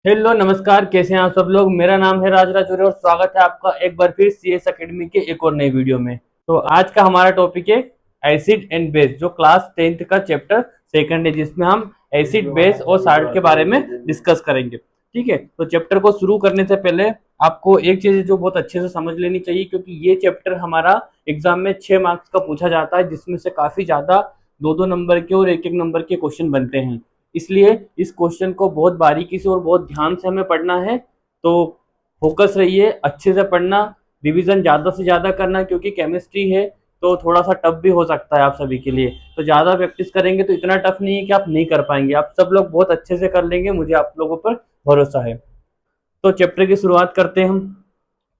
Hello नमस्कार, कैसे हैं आप सब लोग। मेरा नाम है राज राजौरी और स्वागत है आपका एक बार फिर सीएस एकेडमी के एक और नई वीडियो में। तो आज का हमारा टॉपिक है एसिड एंड बेस, जो क्लास 10th का चैप्टर सेकंड है, जिसमें हम एसिड बेस और साल्ट के बारे में डिस्कस करेंगे। ठीक है, तो चैप्टर को शुरू करने से पहले आपको एक चीज जो बहुत अच्छे से समझ लेनी चाहिए, क्योंकि ये चैप्टर हमारा एग्जाम में 6 मार्क्स का पूछा जाता है, जिसमें से काफी ज्यादा 2-2 नंबर के और 1-1 नंबर के क्वेश्चन बनते हैं। इसलिए इस क्वेश्चन को बहुत बारीकी से और बहुत ध्यान से हमें पढ़ना है। तो फोकस रहिए, अच्छे से पढ़ना, रिवीजन ज़्यादा से ज़्यादा करना, क्योंकि केमिस्ट्री है तो थोड़ा सा टफ भी हो सकता है आप सभी के लिए। तो ज़्यादा प्रैक्टिस करेंगे तो इतना टफ नहीं है कि आप नहीं कर पाएंगे, आप सब लोग बहुत अच्छे से कर लेंगे, मुझे आप लोगों पर भरोसा है। तो चैप्टर की शुरुआत करते हैं हम।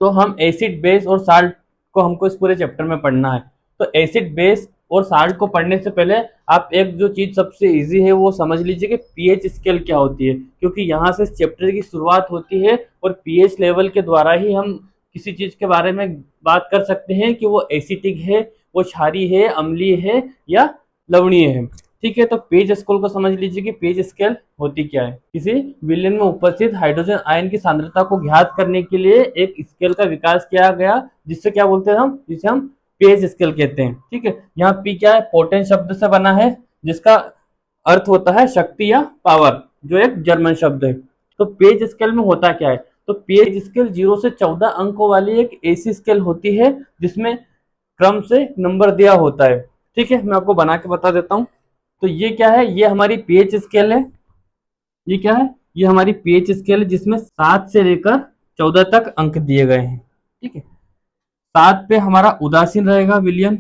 तो हम एसिड बेस और साल्ट को हमको इस पूरे चैप्टर में पढ़ना है। तो एसिड बेस और साल्ट को पढ़ने से पहले आप एक जो चीज सबसे इजी है वो समझ लीजिए कि पीएच स्केल क्या होती है, क्योंकि यहाँ से चैप्टर की शुरुआत होती है और पीएच लेवल के द्वारा ही हम किसी चीज के बारे में बात कर सकते हैं कि वो एसिटिक है, वो क्षारीय है, अम्लीय है या लवणीय है। ठीक है, तो पेज स्केल को समझ लीजिए कि पेज स्केल होती क्या है। किसी विलयन में उपस्थित हाइड्रोजन आयन की सांद्रता को ज्ञात करने के लिए एक स्केल का विकास किया गया, जिससे क्या बोलते हैं हम, जिसे हम पेज स्केल कहते हैं। ठीक है, यहाँ पी क्या है, पोटेंट शब्द से बना है, जिसका अर्थ होता है शक्ति या पावर, जो एक जर्मन शब्द है। तो पेज स्केल में होता क्या है, तो पेज स्केल 0 से 14 अंकों वाली एक ऐसी स्केल होती है जिसमें क्रम से नंबर दिया होता है। ठीक है, मैं आपको बना के बता देता हूँ। तो ये क्या है, ये हमारी पीएच स्केल है। ये क्या है, ये हमारी पीएच स्केल है, जिसमें 7 से लेकर 14 तक अंक दिए गए हैं। ठीक है, 7 पे हमारा उदासीन रहेगा विलियन।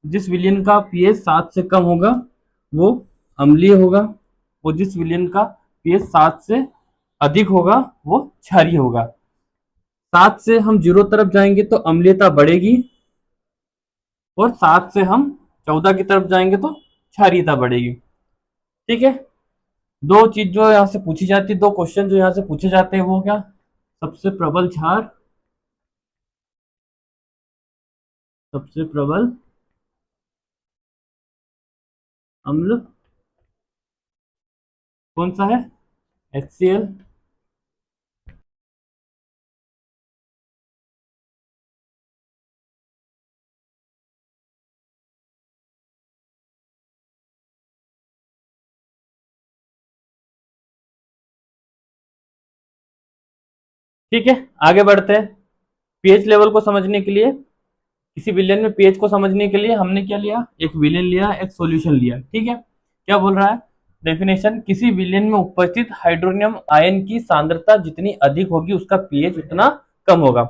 जिस विलियन का पीएच 7 से कम होगा वो अम्लीय होगा, और जिस विलियन का पीएच 7 से अधिक होगा वो क्षारीय होगा। 7 से हम 0 तरफ जाएंगे तो अम्लीयता बढ़ेगी, और 7 से हम 14 की तरफ जाएंगे तो क्षारीयता बढ़ेगी। ठीक है, दो चीज जो यहाँ से पूछी जाती है, दो क्वेश्चन जो यहाँ से पूछे जाते हैं, वो क्या, सबसे प्रबल क्षार, सबसे प्रबल अम्ल कौन सा है, HCl। ठीक है, आगे बढ़ते हैं। पीएच लेवल को समझने के लिए, किसी विलेन में पीएच को समझने के लिए हमने क्या लिया, एक विलेन लिया, एक सॉल्यूशन लिया। ठीक है, क्या बोल रहा है डेफिनेशन, किसी विलेन में उपस्थित हाइड्रोनियम आयन की सांद्रता जितनी अधिक होगी उसका पीएच उतना कम होगा।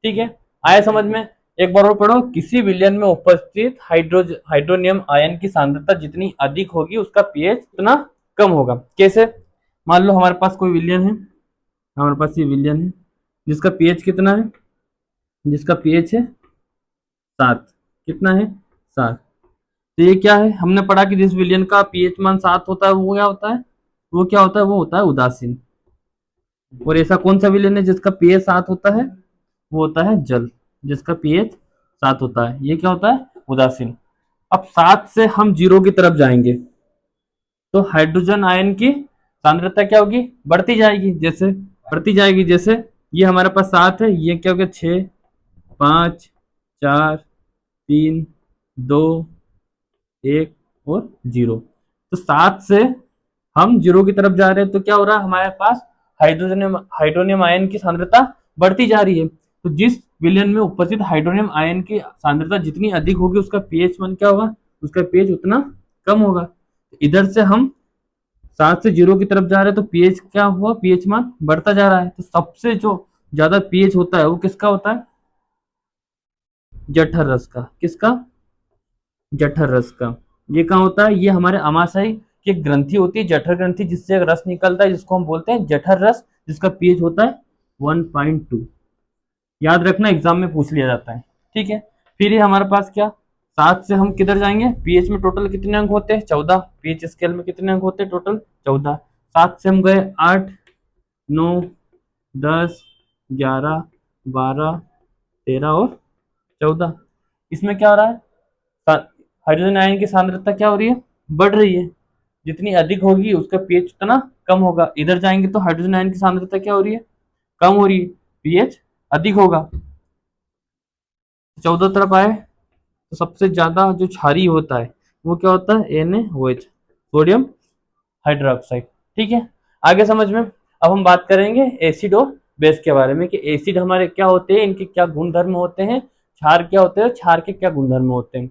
ठीक है, आया समझ में। एक बार और पढ़ो, किसी विलेन में उपस्थित हाइड्रोनियम आयन की सांद्रता जितनी अधिक होगी उसका पीएच उतना कम होगा। कैसे, मान लो हमारे पास कोई विलियन है, हमारे पास ये विलियन है जिसका पीएच कितना है, जिसका पीएच है 7। कितना है, 7। तो ये क्या है, हमने पढ़ा कि जिस विलियन का पीएच मान 7 होता है वो क्या होता है, वो क्या होता है, वो होता है उदासीन। और ऐसा कौन सा विलियन है जिसका पीएच 7 होता है, वो होता है जल। जिसका पीएच 7 होता है ये क्या होता है, उदासीन। अब 7 से हम 0 की तरफ जाएंगे तो हाइड्रोजन आयन की सांद्रता क्या होगी, बढ़ती जाएगी, जैसे बढ़ती जाएगी। जैसे ये हमारे पास 7 है, ये क्या हो गया, 6, 5, 4, 3, 2, 1 और 0। तो 7 से हम 0 की तरफ जा रहे हैं तो क्या हो रहा है, हमारे पास हाइड्रोनियम आयन की सांद्रता बढ़ती जा रही है। तो जिस विलयन में उपस्थित हाइड्रोनियम आयन की सांद्रता जितनी अधिक होगी उसका पीएच मान क्या होगा, उसका पीएच उतना कम होगा। इधर से हम 7 से 0 की तरफ जा रहे हैं तो पीएच क्या हुआ, पीएच मान बढ़ता जा रहा है। तो सबसे जो ज्यादा पीएच होता है वो किसका होता है, जठर रस का। किसका, जठर रस का। ये कहाँ होता है, ये हमारे अमाशय की एक ग्रंथि होती है, जठर ग्रंथि, जिससे एक रस निकलता है जिसको हम बोलते हैं जठर रस, जिसका पीएच होता है 1.2। याद रखना, एग्जाम में पूछ लिया जाता है। ठीक है, फिर ये हमारे पास क्या, 7 से हम किधर जाएंगे, पीएच में टोटल कितने अंक होते हैं, 14। पीएच स्केल में कितने अंक होते हैं, टोटल 14। 7 से हम गए 8, 9, 10, 11, 12, 13 और 14। इसमें क्या हो रहा है, हाइड्रोजन आयन की सांद्रता क्या हो रही है, बढ़ रही है। जितनी अधिक होगी उसका पीएच उतना कम होगा। इधर जाएंगे तो हाइड्रोजन आयन की सांद्रता क्या हो रही है, कम हो रही है, पीएच अधिक होगा। 14 तरफ आए तो सबसे ज्यादा जो क्षारीय होता है वो क्या होता है, NaOH, सोडियम हाइड्रोक्साइड। ठीक है, आगे समझ में। अब हम बात करेंगे एसिड और बेस के बारे में कि एसिड हमारे क्या होते हैं, इनके क्या गुणधर्म होते हैं, क्षार क्या होते हैं, क्षार के क्या गुणधर्म होते हैं।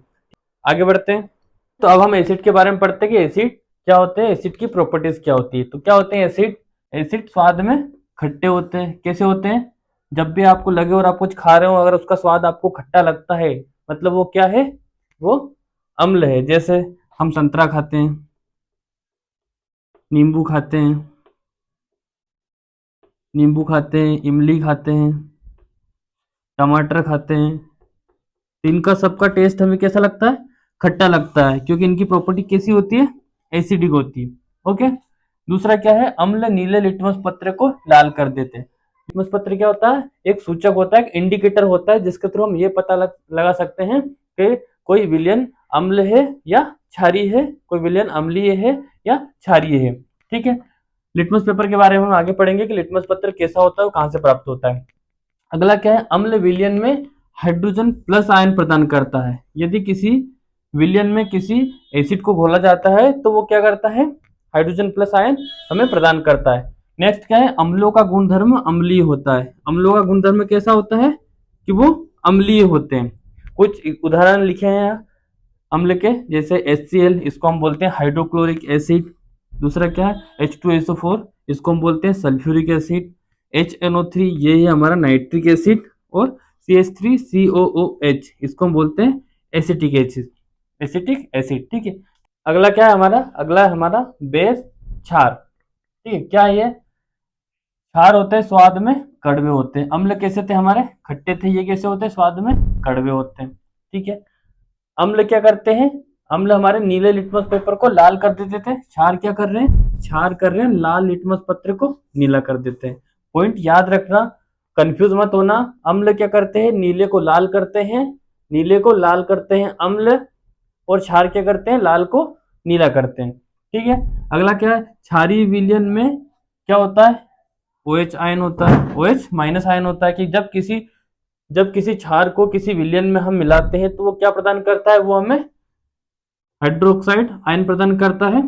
आगे बढ़ते हैं। तो अब हम एसिड के बारे में पढ़ते हैं कि एसिड क्या होते हैं, एसिड की प्रॉपर्टीज क्या होती है। तो क्या होते हैं एसिड, एसिड स्वाद में खट्टे होते हैं। कैसे होते हैं, जब भी आपको लगे और आप कुछ खा रहे हो अगर उसका स्वाद आपको खट्टा लगता है मतलब वो क्या है, वो अम्ल है। जैसे हम संतरा खाते हैं, नींबू खाते हैं, नींबू खाते हैं, इमली खाते हैं, टमाटर खाते हैं, तो इनका सबका टेस्ट हमें कैसा लगता है, खट्टा लगता है, क्योंकि इनकी प्रॉपर्टी कैसी होती है, एसिडिक होती है। ओके। दूसरा क्या है, अम्ल नीले लिटमस पत्र को लाल कर देते हैं। लिटमस पत्र क्या होता है, एक सूचक होता है, एक इंडिकेटर होता है जिसके थ्रू हम ये पता लगा सकते हैं कि कोई विलयन अम्ल है या क्षारीय है, कोई विलयन अम्लीय है या क्षारीय है। ठीक है, लिटमस पेपर के बारे में हम आगे पढ़ेंगे कि लिटमस पत्र कैसा होता है, वो कहाँ से प्राप्त होता है। अगला क्या है, अम्ल विलयन में हाइड्रोजन प्लस आयन प्रदान करता है। यदि किसी विलयन में किसी एसिड को घोला जाता है तो वो क्या करता है, हाइड्रोजन प्लस आयन हमें प्रदान करता है। नेक्स्ट क्या है, अम्लों का गुणधर्म अम्लीय होता है। अम्लों का गुणधर्म कैसा होता है कि वो अम्लीय होते हैं। कुछ उदाहरण लिखे हैं यहाँ अम्ल के, जैसे HCl, इसको हम बोलते हैं हाइड्रोक्लोरिक एसिड। दूसरा क्या है, H2SO4, इसको हम बोलते हैं सल्फ्यूरिक एसिड। HNO3, ये है हमारा नाइट्रिक एसिड। और CH3COOH, इसको हम बोलते हैं एसिटिक एसिड, एसिटिक एसिड। ठीक है, अगला क्या है हमारा, अगला है हमारा बेस, क्षार। ठीक है, क्या है ये, क्षार होते हैं स्वाद में कड़वे होते हैं। अम्ल कैसे थे हमारे, खट्टे थे, ये कैसे होते हैं, स्वाद में कड़वे होते हैं। ठीक है, अम्ल क्या करते हैं, अम्ल हमारे नीले लिटमस पेपर को लाल कर देते थे। क्षार क्या कर रहे हैं, क्षार कर रहे हैं लाल लिटमस पत्र को नीला कर देते हैं। पॉइंट याद रखना, कंफ्यूज मत होना। अम्ल क्या करते हैं, नीले को लाल करते हैं, नीले को लाल करते हैं अम्ल, और क्षार क्या करते हैं, लाल को नीला करते हैं। ठीक है, अगला क्या है, क्षारीय विलयन में क्या होता है, OH आयन होता है, OH माइनस आयन होता है। कि जब किसी क्षार को किसी विलयन में हम मिलाते हैं तो वो क्या प्रदान करता है, वो हमें हाइड्रोक्साइड आयन प्रदान करता है।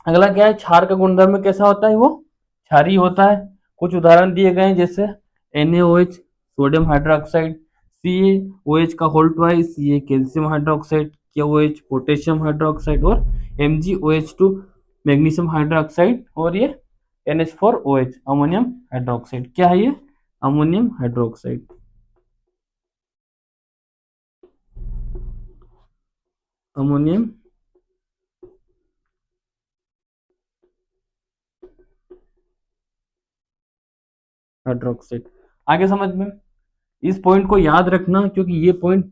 अगला क्या है, क्षार का गुणधर्म कैसा होता है, वो क्षारीय होता है। कुछ उदाहरण दिए गए हैं, जैसे NaOH, सोडियम हाइड्रोक्साइड, CaOH का होल ट्वाइस, ये calcium hydroxide, KOH potassium hydroxide, और MgOH2 मैग्नीशियम हाइड्रोक्साइड, और ये NH4OH अमोनियम हाइड्रोक्साइड। क्या है ये, अमोनियम हाइड्रोक्साइड। Ammonium hydroxide. आगे समझ में, इस पॉइंट को याद रखना क्योंकि ये पॉइंट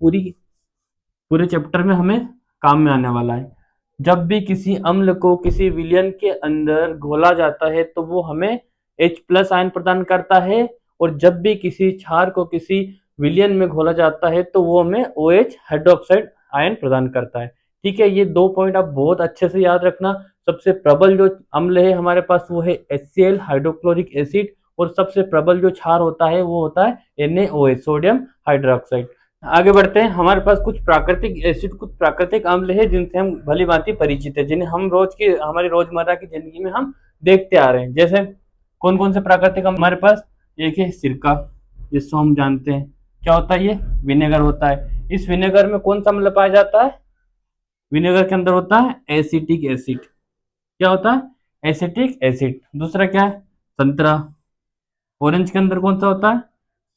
पूरे चैप्टर में हमें काम में आने वाला है। जब भी किसी अम्ल को किसी विलयन के अंदर घोला जाता है तो वो हमें H प्लस आयन प्रदान करता है, और जब भी किसी क्षार को किसी विलयन में घोला जाता है तो वो हमें OH हाइड्रोक्साइड आयन प्रदान करता है। ठीक है, ये दो पॉइंट आप बहुत अच्छे से याद रखना। सबसे प्रबल जो अम्ल है हमारे पास वो है HCl हाइड्रोक्लोरिक एसिड, और सबसे प्रबल जो क्षार होता है वो होता है NaOH सोडियम हाइड्रोक्साइड। आगे बढ़ते हैं, हमारे पास कुछ प्राकृतिक एसिड, कुछ प्राकृतिक अम्ल है जिनसे हम भली भांति परिचित है, जिन्हें हम हमारी रोजमर्रा की जिंदगी में हम देखते आ रहे हैं। जैसे कौन कौन से प्राकृतिक अम्ल हमारे पास, एक है सिरका, जिसको हम जानते हैं क्या होता है, ये विनेगर होता है। इस विनेगर में कौन सा अम्ल पाया जाता है, विनेगर के अंदर होता है एसिटिक एसिड। क्या होता है, एसिटिक एसिड। दूसरा क्या है, संतरा, ऑरेंज के अंदर कौन सा होता है,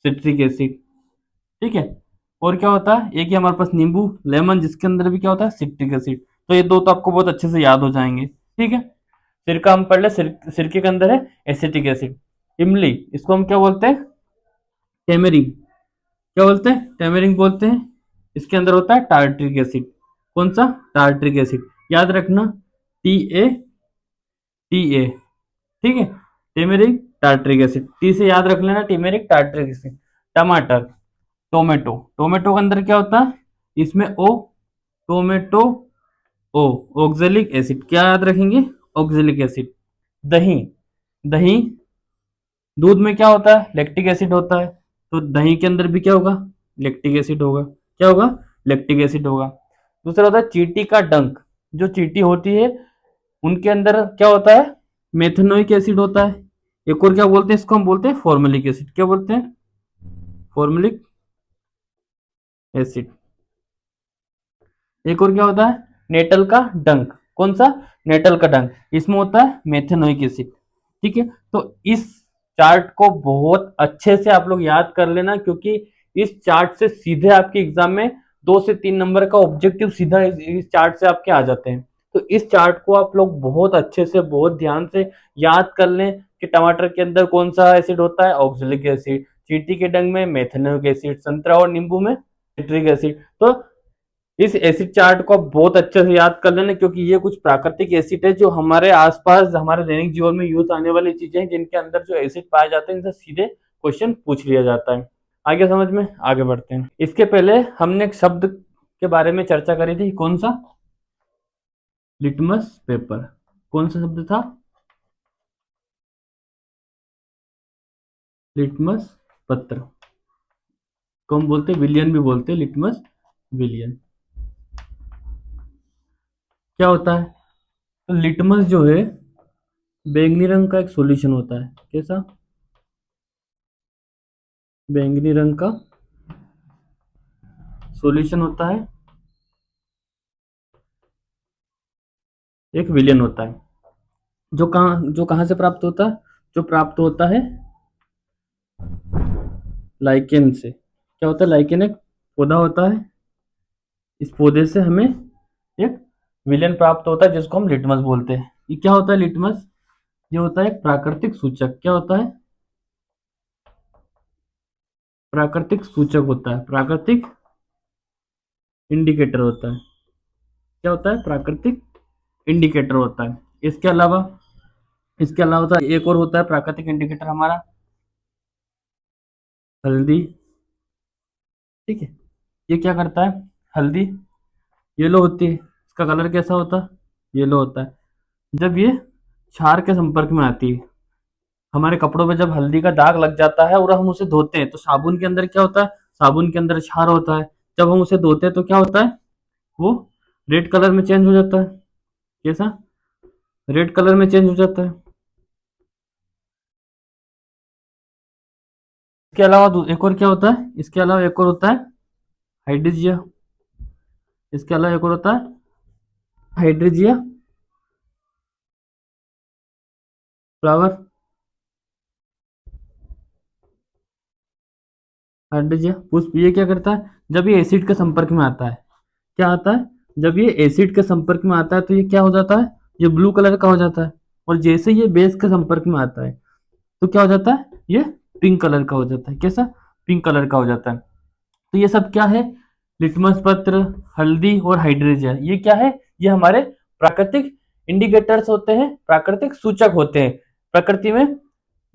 सिट्रिक एसिड। ठीक है, और क्या होता है, एक ही हमारे पास नींबू, लेमन, जिसके अंदर भी क्या होता है, सिट्रिक एसिड। तो ये दो तो आपको बहुत अच्छे से याद हो जाएंगे। ठीक है, सिरका हम पढ़ ले, सिरके के अंदर है एसिटिक एसिड। इमली, इसको हम क्या बोलते हैं, टेमरिंग। क्या बोलते हैं, टेमरिंग बोलते हैं। इसके अंदर होता है टार्ट्रिक एसिड। कौन सा, टार्ट्रिक एसिड। याद रखना, TA। ठीक है, टेमेरिक टार्ट्रिक एसिड, टी से याद रख लेना, टेमेरिक टार्ट्रिक एसिड। टमाटर, टोमेटो, टोमेटो के अंदर क्या होता है, इसमें O, tomato O, oxalic acid. क्या याद रखेंगे, ऑक्जेलिक एसिड। दही, दही दूध में क्या होता है, लैक्टिक एसिड होता है, तो दही के अंदर भी क्या होगा, लैक्टिक एसिड होगा, क्या होगा, लैक्टिक एसिड होगा। दूसरा होता है चींटी का डंक, जो चींटी होती है उनके अंदर क्या होता है, मेथनोइक एसिड होता है। एक और क्या बोलते हैं इसको, हम बोलते हैं फॉर्मेलिक एसिड, क्या बोलते हैं, फॉर्मेलिक एसिड। एक और क्या होता है, नेटल का डंक, कौन सा, नेटल का डंक, इसमें होता है मेथेनोइक एसिड। ठीक है, तो इस चार्ट को बहुत अच्छे से आप लोग याद कर लेना, क्योंकि इस चार्ट से सीधे आपके एग्जाम में 2 से 3 नंबर का ऑब्जेक्टिव सीधा इस चार्ट से आपके आ जाते हैं। तो इस चार्ट को आप लोग बहुत अच्छे से, बहुत ध्यान से याद कर लें कि टमाटर के अंदर कौन सा एसिड होता है, ऑक्सैलिक एसिड, चींटी के डंक में मेथेनोइक एसिड, संतरा और नींबू में सिट्रिक एसिड। तो इस एसिड चार्ट को बहुत अच्छे से याद कर लेना, क्योंकि ये कुछ प्राकृतिक एसिड है जो हमारे आसपास हमारे दैनिक जीवन में यूज आने वाली चीजें हैं, जिनके अंदर जो एसिड पाए जाते हैं इनसे सीधे क्वेश्चन पूछ लिया जाता है। आगे समझ में, आगे बढ़ते हैं। इसके पहले हमने एक शब्द के बारे में चर्चा करी थी, कौन सा, लिटमस पेपर। कौन सा शब्द था, लिटमस पत्र को हम बोलते हैं विलियन भी बोलते हैं, लिटमस विलियन। क्या होता है, तो लिटमस जो है बैंगनी रंग का एक सॉल्यूशन होता है, कैसा, बैंगनी रंग का सॉल्यूशन होता है, एक विलियन होता है, जो कहाँ से प्राप्त होता है, जो प्राप्त होता है लाइकेन से। क्या होता है, लाइकेन एक पौधा होता है, इस पौधे से हमें एक विलियन प्राप्त होता है जिसको हम लिटमस बोलते हैं। ये क्या होता है लिटमस, ये होता है एक प्राकृतिक सूचक, क्या होता है, प्राकृतिक सूचक होता है, प्राकृतिक इंडिकेटर होता है। क्या होता है, प्राकृतिक इंडिकेटर होता है। इसके अलावा होता है, एक और होता है प्राकृतिक इंडिकेटर हमारा, हल्दी। ठीक है, ये क्या करता है, हल्दी येलो होती है, इसका कलर कैसा होता है, येलो होता है। जब ये क्षार के संपर्क में आती है, हमारे कपड़ों पे जब हल्दी का दाग लग जाता है और हम उसे धोते हैं, तो साबुन के अंदर क्या होता है, साबुन के अंदर क्षार होता है। जब हम उसे धोते हैं तो क्या होता है, वो रेड कलर में चेंज हो जाता है, कैसा, रेड कलर में चेंज हो जाता है। इसके अलावा एक और क्या होता है, इसके अलावा एक और होता है हाइड्रीजिया। इसके अलावा एक और होता है हाइड्रीजिया फ्लावर, हाइड्रीजिया पुष्प। ये क्या करता है, जब ये एसिड के संपर्क में आता है, क्या आता है, जब ये एसिड के संपर्क में आता है तो ये क्या हो जाता है, ये ब्लू कलर का हो जाता है। और जैसे ये बेस के संपर्क में आता है तो क्या हो जाता है, ये पिंक कलर का हो जाता है, कैसा, पिंक कलर का हो जाता है। तो ये सब क्या है, लिटमस पत्र, हल्दी और हाइड्रोजन, ये क्या है, ये हमारे प्राकृतिक इंडिकेटर्स होते हैं, प्राकृतिक सूचक होते हैं। प्रकृति में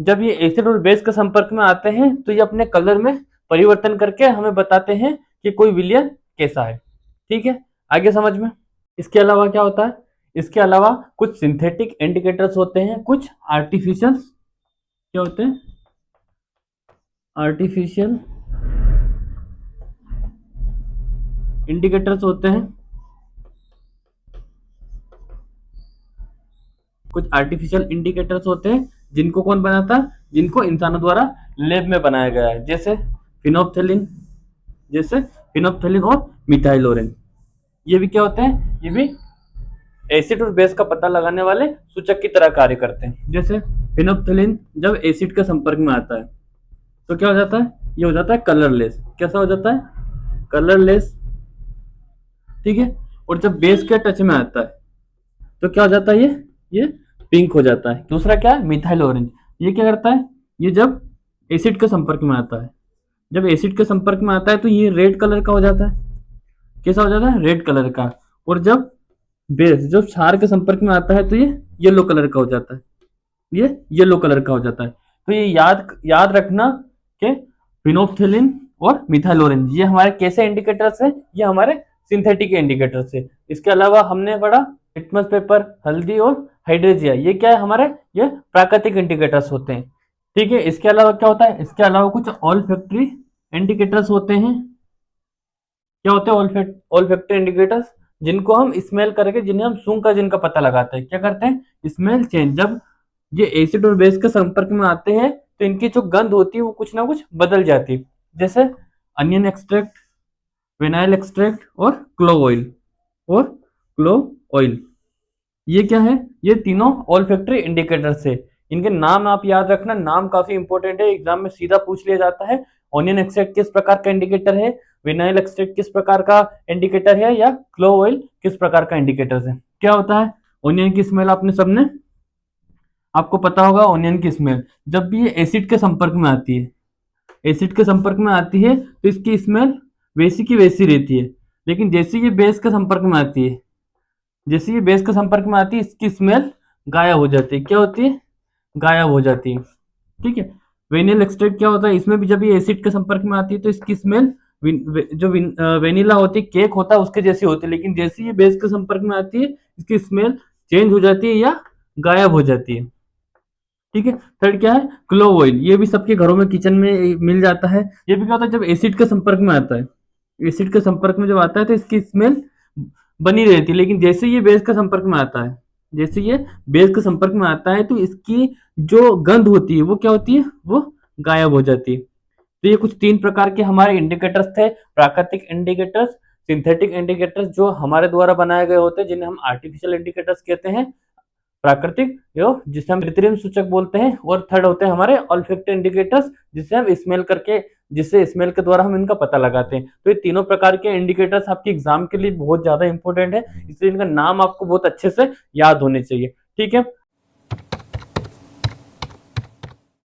जब ये एसिड और बेस के संपर्क में आते हैं तो ये अपने कलर में परिवर्तन करके हमें बताते हैं कि कोई विलयन कैसा है। ठीक है, आगे समझ में। इसके अलावा क्या होता है, इसके अलावा कुछ सिंथेटिक इंडिकेटर्स होते हैं, कुछ आर्टिफिशियल, क्या होते हैं, आर्टिफिशियल इंडिकेटर्स होते हैं। कुछ आर्टिफिशियल इंडिकेटर्स होते हैं जिनको कौन बनाता है, जिनको इंसानों द्वारा लैब में बनाया गया है, जैसे फिनोप्थेलिन, जैसे फिनोप्थेलिन और मिथाइलोरेन। ये भी क्या होते हैं, ये भी एसिड और बेस का पता लगाने वाले सूचक की तरह कार्य करते हैं। जैसे फिनोप्थेलिन जब एसिड के संपर्क में आता है तो क्या हो जाता है, ये हो जाता है कलरलेस, कैसा हो जाता है, कलरलेस। ठीक है, और जब बेस के टच में आता है तो क्या हो जाता है, ये पिंक हो जाता है। दूसरा क्या है, मिथाइल ऑरेंज, ये क्या करता है, ये जब एसिड के संपर्क में आता है, जब एसिड के संपर्क में आता है तो ये रेड कलर का हो जाता है, कैसा हो जाता है, रेड कलर का। और जब बेस जब क्षार के संपर्क में आता है तो ये येलो कलर का हो जाता है, ये येलो कलर का हो जाता है। तो ये याद याद रखना कि फिनोप्थेलिन और मिथाइल ऑरेंज ये हमारे कैसे इंडिकेटर्स हैं, ये हमारे सिंथेटिक इंडिकेटर्स है। इसके अलावा हमने पढ़ा लिटमस पेपर, हल्दी और हाइड्रेजिया, ये क्या है हमारे, ये प्राकृतिक इंडिकेटर्स होते हैं। ठीक है, इसके अलावा क्या होता है, इसके अलावा कुछ ऑल फैक्ट्री इंडिकेटर्स होते हैं। क्या होते हैं ऑल फैक्ट्री इंडिकेटर्स, जिनको हम स्मेल करके, जिन्हें हम सूंघ कर जिनका पता लगाते हैं, क्या करते हैं, स्मेल चेंज। जब ये एसिड और बेस के संपर्क में आते हैं तो इनकी जो गंध होती है वो कुछ ना कुछ बदल जाती है, जैसे अनियन एक्सट्रैक्ट, विनाइल एक्सट्रैक्ट और क्लोव ऑयल और क्लोव ऑयल। ये क्या है, ये तीनों ऑल्फैक्टरी इंडिकेटर्स है। इनके नाम आप याद रखना, नाम काफी इंपॉर्टेंट है, एग्जाम में सीधा पूछ लिया जाता है। ऑनियन एक्सट्रैक्ट किस प्रकार का इंडिकेटर है, विनाइल एक्सट्रैक्ट किस प्रकार का इंडिकेटर है, या क्लोव ऑयल किस प्रकार का इंडिकेटर है। क्या होता है, ऑनियन की स्मेल आपने सबने, आपको पता होगा ऑनियन की स्मेल जब भी ये एसिड के संपर्क में आती है, एसिड के संपर्क में आती है तो इसकी स्मेल वैसी की वैसी रहती है। लेकिन जैसे ये बेस के संपर्क में आती है, जैसे ये बेस के संपर्क में आती है, इसकी स्मेल गायब हो जाती है। क्या होती है, गायब हो जाती है। ठीक है, वेनिल एक्सट्रैक्ट क्या होता है, इसमें भी जब ये एसिड के संपर्क में आती है तो इसकी स्मेल वेनिला होती है, केक होता है उसके जैसी होती है, लेकिन जैसे ये बेस के संपर्क में आती है इसकी स्मेल चेंज हो जाती है या गायब हो जाती है। ठीक है, थर्ड क्या है, क्लोव ऑयल, ये भी सबके घरों में किचन में मिल जाता है। ये भी क्या होता है, जब एसिड के संपर्क में आता है, एसिड के संपर्क में जब आता है तो इसकी स्मेल बनी रहती है, लेकिन जैसे ये बेस के संपर्क में आता है, जैसे ये बेस के संपर्क में आता है तो इसकी जो गंध होती है वो क्या होती है, वो गायब हो जाती है। तो ये कुछ तीन प्रकार के हमारे इंडिकेटर्स थे, प्राकृतिक इंडिकेटर्स, सिंथेटिक इंडिकेटर्स जो हमारे द्वारा बनाए गए होते हैं, जिन्हें हम आर्टिफिशियल इंडिकेटर्स कहते हैं, प्राकृतिक जो जिसे हम कृत्रिम सूचक बोलते हैं, और थर्ड होते हैं हमारे ऑल्फैक्टिव इंडिकेटर्स, जिसे हम स्मेल करके, जिससे स्मेल के द्वारा हम इनका पता लगाते हैं। तो ये तीनों प्रकार के इंडिकेटर्स आपके एग्जाम के लिए बहुत ज्यादा इंपॉर्टेंट है, इसलिए इनका नाम आपको बहुत अच्छे से याद होने चाहिए। ठीक है,